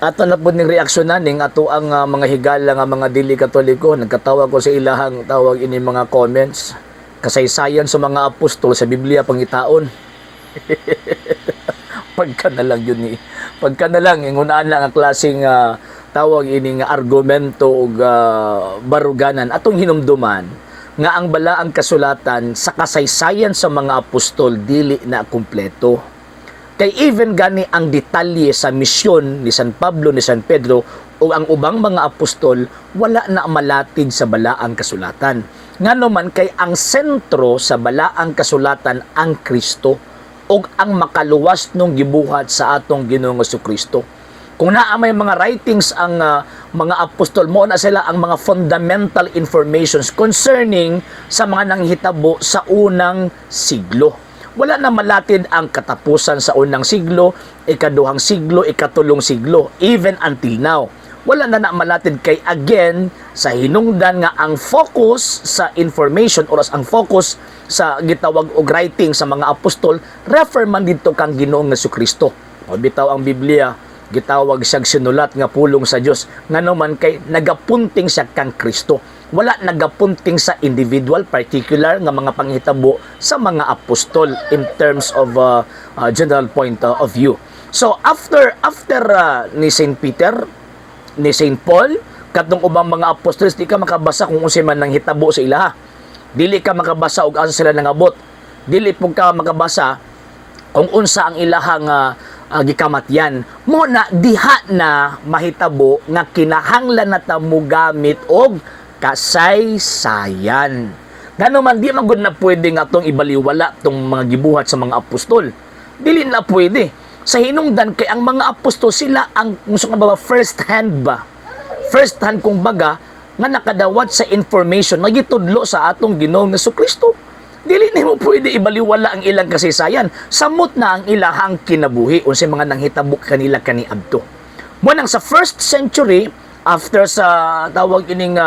Ato na po ning reaksyonan ning ato ang mga higala nga mga dili katoliko. Nagkatawa ko sa ilahang tawag ini mga comments. Kasaysayan sa mga apostol sa Biblia pangitaon. Pagka na lang yun Pagka na lang ingunaan lang ang klaseng tawag ini nga argumento ug baruganan atong hinumduman nga ang balaang kasulatan sa kasaysayan sa mga apostol dili na kumpleto. Kay even gani ang detalye sa misyon ni San Pablo, ni San Pedro o ang ubang mga apostol wala na malatid sa balaang kasulatan. Ngano kay ang sentro sa balaang kasulatan ang Kristo o ang makaluwas nung gibuhat sa atong Ginoong Jesucristo. Kung naa may mga writings ang mga apostol, mo na sila ang mga fundamental informations concerning sa mga nanghitabo sa unang siglo. Wala na malatid ang katapusan sa unang siglo, ikaduhang siglo, ikatulong siglo, even until now. Wala na malatid kay again sa hinungdan nga ang focus sa information or ang focus sa gitawag og writing sa mga apostol refer man dito kang Ginoong Jesucristo. O bitaw ang Biblia gitawag siyang sinulat nga pulong sa Dios ngano man kay nagapunting siya kang Kristo. Wala nagapunting sa individual particular nga mga panghitabo sa mga apostol in terms of general point of view. So after ni Saint Peter, ni Saint Paul, katong ubang mga apostoles, di ka makabasa kung unsa man nang hitabo sa ilaha. Dili ka makabasa og asa sila nangabot. Dili pug ka makabasa kung unsa ang ilahang gikamatyan. Mo na diha na mahitabo nga kinahanglan na ta mo gamit og kasaysayan. Ngano man di man gud na pwede nga tong ibaliwala tong mga gibuhat sa mga apostol. Dili na pwede. Sa hinungdan kay ang mga apostol sila ang gusto nga ba first hand ba? First hand kung baga nga nakadawat sa information nga gitudlo sa atong Ginoong Jesucristo. Dili nimo pwede ibaliwala ang ilang kasaysayan. Samot na ang ilahang kinabuhi unsay mga nanghitabo kanila kaniadto. Mo nang sa first century after sa tawag ining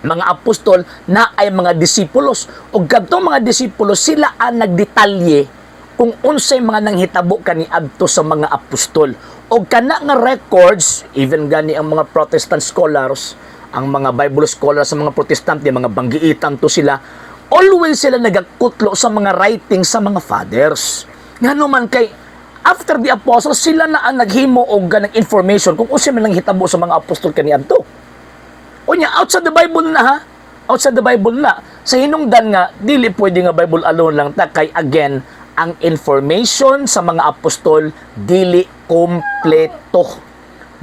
mga apostol na ay mga disipulos ug kadtong mga disipulos sila ang nagdetalye kung unsay mga nanghitabo kaniadto sa mga apostol ug kana nga records even gani ang mga Protestant scholars, ang mga Bible scholars sa mga Protestante, mga banggiitan to sila, always sila nagakutlo sa mga writings sa mga fathers. Ngano man kay after the apostles sila na ang naghimo og ganang information kung unsay man nanghitabo sa mga apostol kaniadto. Unya outside the Bible na ha, outside the Bible na sa hinungdan nga dili pwede nga Bible alone lang ta kay again ang information sa mga apostol dili kompleto.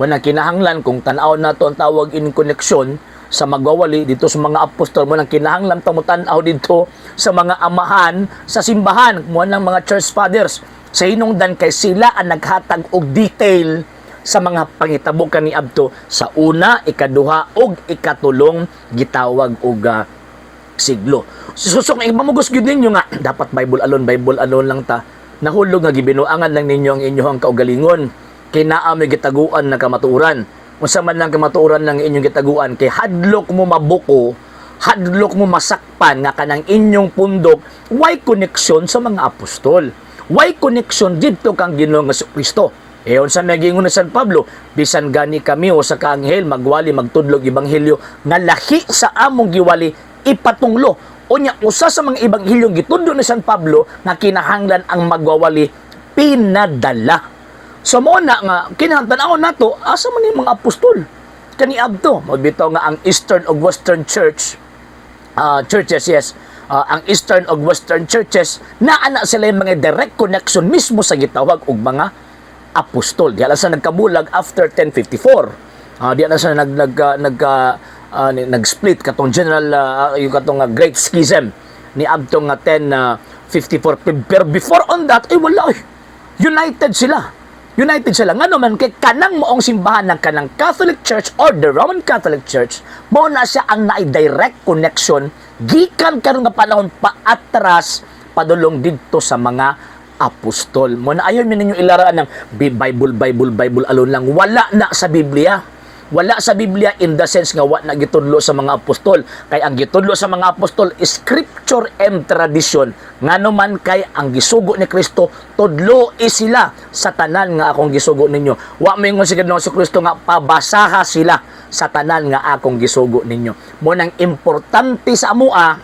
Muna kinahanglan kung tan-aw nato ang tawag in connection sa magwawali dito sa mga apostol, mo nang kinahanglan ta mo tan-aw dito sa mga amahan sa simbahan, mo nang mga church fathers. Sa hinungdan kay sila ang naghatag og detail sa mga pangitabo kaniadto sa una, ikaduha ug ikatulong gitawag og siglo. Susok nga mamugos gyud ninyo nga dapat Bible alone lang ta. Nahulog nga gibinuangan lang ninyo ang inyong kaugalingon. Kay naa may gitaguan na kamatuoran. Unsa man lang kamatuoran ng inyong gitaguan kay hadlok mo mabuko, hadlok mo masakpan nga kanang inyong pundok, why connection sa mga apostol? Why connection didto kang Ginoong Jesucristo? Unsa may gingon ni San Pablo, bisan gani kami o sa kaanghel magwali magtudlog ebanghelyo nga lahi sa among giwali ipatunglo. Unya usa sa mga ebanghelyong gitudlo ni San Pablo nga kinahanglan ang magwawali pinadala. So mo na nga kinahanglan nato asa man yung mga apostol kaniadto. Magbitaw nga ang Eastern ug Western churches, yes. Ang Eastern ug Western churches naa na sila yung mga direct connection mismo sa gitawag og mga apostol. Diya lang sa nagkabulag after 1054. Diya lang sa nag-split katong general yung katong Great Schism ni abtong 1054. Pero before on that ay wala united sila ngano man kay kanang moong simbahan ng kanang Catholic Church or the Roman Catholic Church mao na siya ang naay direct connection gikan karon nga panahon paatras padulong didto sa mga apostol. Mo na ayon ninyo ilaraan ng Bible alone lang, wala na sa Biblia. Wala sa Biblia in the sense nga wa na gitudlo sa mga apostol. Kay ang gitudlo sa mga apostol is scripture and tradition. Ngano man kay ang gisugo ni Kristo tudlo sila sa tanan nga akong gisugo ninyo. Wa moingon si Ginoong Kristo nga pabasaha sila sa tanan nga akong gisugo ninyo. Mo nang importante sa amoa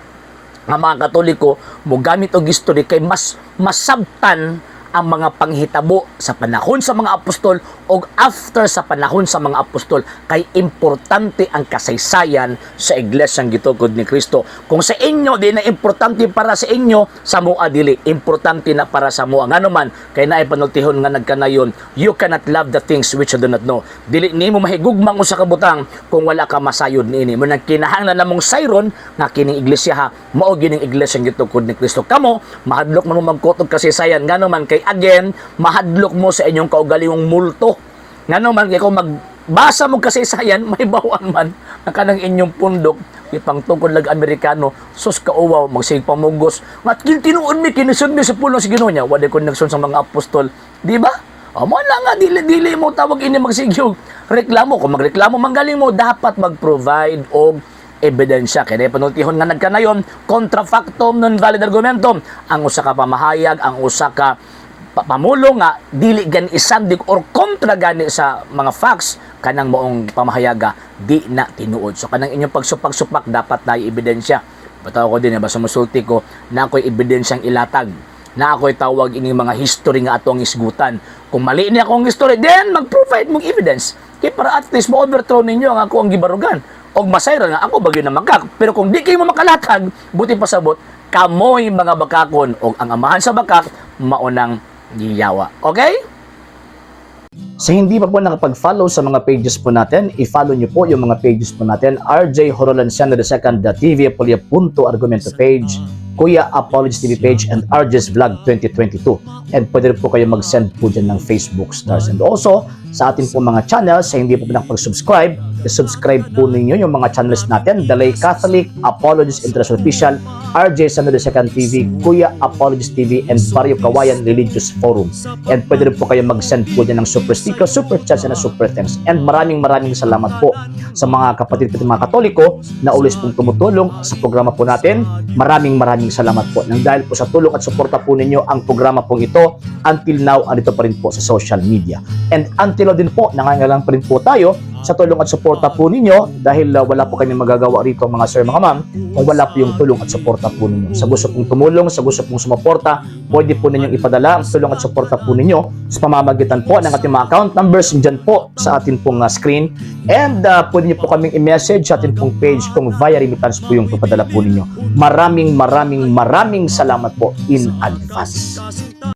nga mga Katoliko mo gamit og history kay mas masabtan ang mga panghitabo sa panahon sa mga apostol o after sa panahon sa mga apostol kay importante ang kasaysayan sa iglesyang gitukod ni Kristo. Kung sa inyo di na importante para sa inyo, sa mua dili importante na para sa mua. Ngano man kay naay panultihon nga nagkanayon, you cannot love the things which you do not know. Dili nimo mahigugmang usa ka butang kung wala ka masayod niini. Mo nang kinahanglan namong sayron nga kining iglesia ha, mao gining iglesyang gitukod ni Kristo. Kamo mahadlok man mo magkutog kasaysayan ngano man kay again, mahadlok mo sa inyong kaugalingong multo. Ngano man kay kung magbasa mo kasaysayan, may bawaan man ang kanang inyong pundok, ipangtungkol lag Amerikano, sus kauwaw, magsig pamugos. At tinuod mi kinusud mi sa pulong sa Ginoo niya, wala ko nagsun sa mga apostol. Di ba? Mo na nga, dili mo tawag ini magsigyog. Reklamo, kung magreklamo, manggaling mo, dapat mag-provide og ebidensya. Kaya panultihon nga nagkanayon, contra factum non valid argumentum. Ang usa ka pamahayag, ang usa ka pamulo nga dili gan isandig or kontra gani sa mga facts kanang moong pamahayaga di na tinuod. So kanang inyong pagsupak-supak dapat na ebidensya. Bataw ko din basta musulti ko na ako'y ebidensyang ilatag. Na ako'y tawag ining mga history nga atong isgutan. Kung mali ni akong history, then mag-provide mong evidence. Kaya para at least ma-overthrow ninyo ang ako ang gibarugan. O masayra nga ako bagyo na magkak. Pero kung di kayo makalatag, buti pasabot, kamoy mga bakakon o ang amahan sa bakak, maunang giyawa. Okay? Sa hindi pa po nakapag-follow sa mga pages po natin, i-follow nyo po yung mga pages po natin. RJ Horolanciano II.TV, Apolia Punto Argumento page, Kuya Apologies TV page, and RJ's Vlog 2022. And pwede rin po kayo mag-send po dyan ng Facebook stars. And also, sa atin po mga channels, sa hindi po nakapag-subscribe, i-subscribe po ninyo yung mga channels natin. Dalay Catholic, Apologies International Official, RJ Sano II.TV, Kuya Apologies TV, and Barrio Kawayan Religious Forum. And pwede rin po kayo mag-send po dyan ng super sticker, super chats, and super thanks. And maraming salamat po sa mga kapatid at mga Katoliko na ulis pong tumutulong sa programa po natin. Maraming salamat po. Nang dahil po sa tulong at suporta po ninyo, ang programa pong ito, until now, andito pa rin po sa social media. And until now din po, nangangailangan pa rin po tayo sa tulong at suporta po ninyo dahil wala po kami magagawa rito mga sir, mga ma'am, kung wala po yung tulong at suporta po ninyo. Sa gusto pong tumulong, sa gusto pong sumuporta, pwede po ninyong ipadala ang tulong at suporta po ninyo sa pamamagitan po ng ating mga account numbers dyan po sa ating pong screen. And pwede nyo po kaming i-message sa ating pong page kung via remittance po yung ipadala po ninyo. Maraming salamat po in advance.